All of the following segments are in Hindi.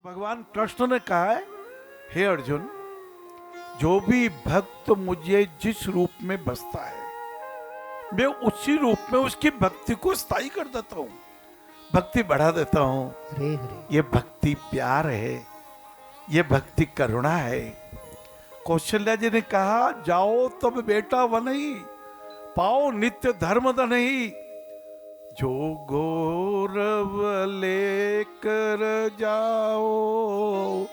भगवान कृष्ण ने कहा है, हे अर्जुन, जो भी भक्त मुझे जिस रूप में बसता है मैं उसी रूप में उसकी भक्ति को स्थायी कर देता हूं, भक्ति बढ़ा देता हूं। हरे हरे। ये भक्ति प्यार है, ये भक्ति करुणा है। कौशल्या जी ने कहा, जाओ तब बेटा वनई, पाओ नित्य धर्म धनई, जो गौरव लेकर जाओ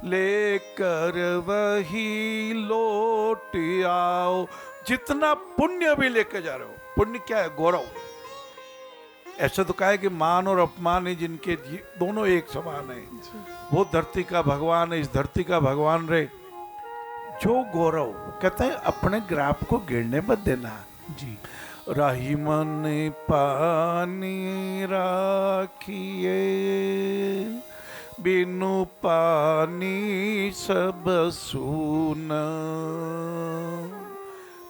लेकर वही लौट आओ। जितना पुण्य भी लेकर जा रहे हो, पुण्य क्या है? गौरव। ऐसा तो कहा है कि मान और अपमान है जिनके दोनों एक समान है, वो धरती का भगवान है, इस धरती का भगवान रे। जो गौरव कहते हैं अपने ग्राफ को गिरने मत देना जी। राही मन पानी राखिए, बिनु पानी सब सून,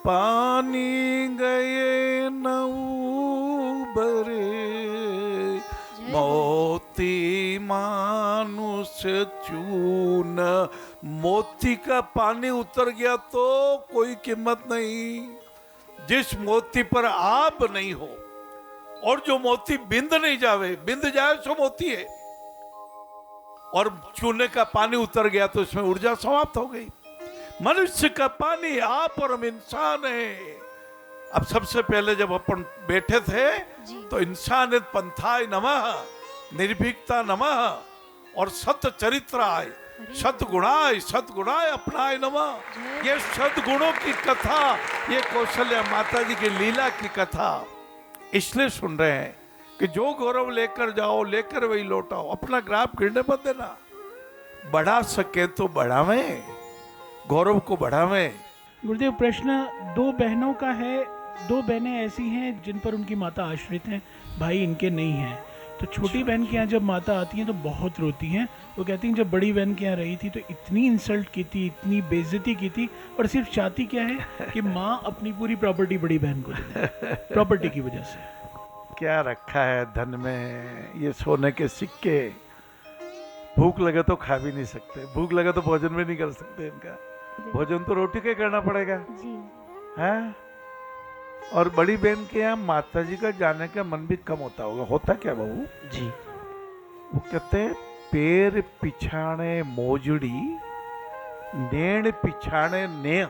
पानी गए न उबरे, मोती मानुष चून। मोती का पानी उतर गया तो कोई कीमत नहीं, जिस मोती पर आब नहीं हो, और जो मोती बिंद नहीं जावे, बिंद जाए सो मोती है, और चूने का पानी उतर गया तो इसमें ऊर्जा समाप्त हो गई। मनुष्य का पानी आप और हम इंसान है। अब सबसे पहले जब अपन बैठे थे तो इंसानियत पंथाय नमः, निर्भीकता नमः, और सत चरित्राय सतगुणाय अपनाय नमः। ये सद्गुणों की कथा, ये कौशल्या माता जी की लीला की कथा इसलिए सुन रहे हैं कि जो गौरव लेकर जाओ लेकर वही लौटाओ। अपना ग्राफ गिरने मत देना, बढ़ा सके तो बढ़ावें, गौरव को बढ़ावें। गुरुदेव, प्रश्न दो बहनों का है। दो बहनें ऐसी हैं जिन पर उनकी माता आश्रित हैं, भाई इनके नहीं हैं। तो छोटी बहन के यहाँ जब माता आती हैं तो बहुत रोती हैं। वो कहती हैं जब बड़ी बहन के यहाँ रही थी तो इतनी इंसल्ट की थी, इतनी बेइज्जती की थी, और सिर्फ चाहती क्या है कि माँ अपनी पूरी प्रॉपर्टी बड़ी बहन को दे, प्रॉपर्टी की वजह से। क्या रखा है धन में? ये सोने के सिक्के। भूख लगे तो खा भी नहीं सकते, भूख लगे तो भोजन भी नहीं कर सकते। इनका भोजन तो रोटी के करना पड़ेगा जी। है? और बड़ी बहन के यहाँ माता जी का जाने का मन भी कम होता होगा। होता क्या बहू जी? वो कहते हैं, पैर पिछाने मोजड़ी, नेण पिछाने नेह।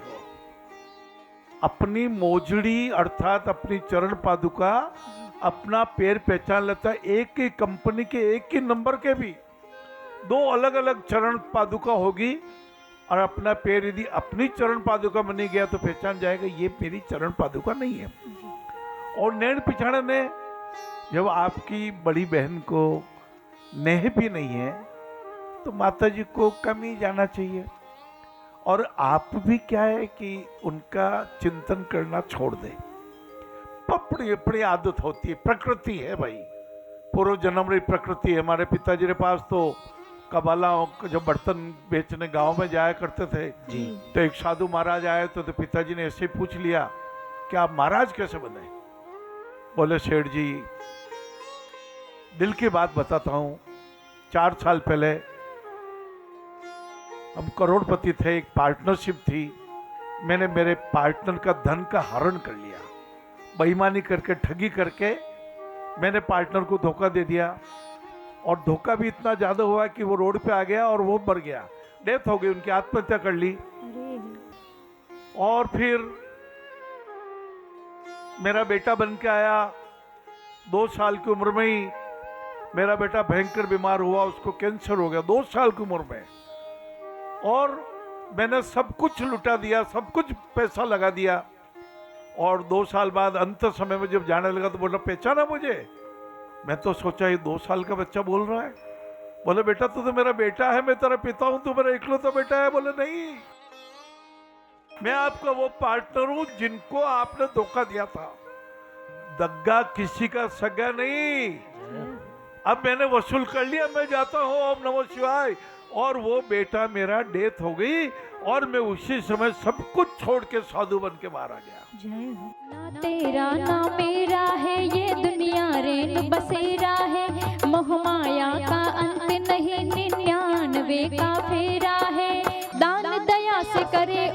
अपनी मोजड़ी अर्थात अपनी चरण पादुका अपना पैर पहचान लेता है। एक ही कंपनी के एक ही नंबर के भी दो अलग अलग चरण पादुका होगी, और अपना पैर यदि अपनी चरण पादुका में नहीं गया तो पहचान जाएगा ये मेरी चरण पादुका नहीं है। और नैन पिछाड़े ने, जब आपकी बड़ी बहन को नेह भी नहीं है तो माता जी को कम ही जाना चाहिए। और आप भी क्या है कि उनका चिंतन करना छोड़ दे। अपनी अपनी आदत होती है, प्रकृति है भाई, पूर्व जन्म रही प्रकृति है। हमारे पिताजी के पास तो कबालाओं जब बर्तन बेचने गांव में जाया करते थे जी, तो एक साधु महाराज आए तो पिताजी ने ऐसे पूछ लिया कि आप महाराज कैसे बने? बोले, सेठ जी दिल की बात बताता हूँ, 4 साल पहले हम करोड़पति थे, एक पार्टनरशिप थी, मैंने मेरे पार्टनर का धन का हरण कर लिया, बेईमानी करके, ठगी करके मैंने पार्टनर को धोखा दे दिया। और धोखा भी इतना ज्यादा हुआ कि वो रोड पे आ गया और वो मर गया, डेथ हो गई, उनकी आत्महत्या कर ली। और फिर मेरा बेटा बन के आया, 2 साल की उम्र में ही मेरा बेटा भयंकर बीमार हुआ, उसको कैंसर हो गया 2 साल की उम्र में। और मैंने सब कुछ लुटा दिया, सब कुछ पैसा लगा दिया। और 2 साल बाद अंत समय में जब जाने लगा तो बोला, पहचाना मुझे? मैं तो सोचा ये 2 साल का बच्चा बोल रहा है। बोले, बेटा तू तो मेरा बेटा है, मैं तेरा पिता हूं, तू मेरा इकलौता बेटा है। बोले, नहीं, मैं आपका वो पार्टनर हूं जिनको आपने धोखा दिया था। दग्गा किसी का सगा नहीं। अब मैंने वसूल कर लिया, मैं जाता हूं, ओम नमः शिवाय। और वो बेटा मेरा डेथ हो गई, और मैं उसी समय सब कुछ छोड़ के साधु बन के बाहर आ गया। ना तेरा ना मेरा है ये दुनिया, रेन बसेरा है, मोह माया का अंत नहीं, 99 मानवे का फेरा है, दान दया से करे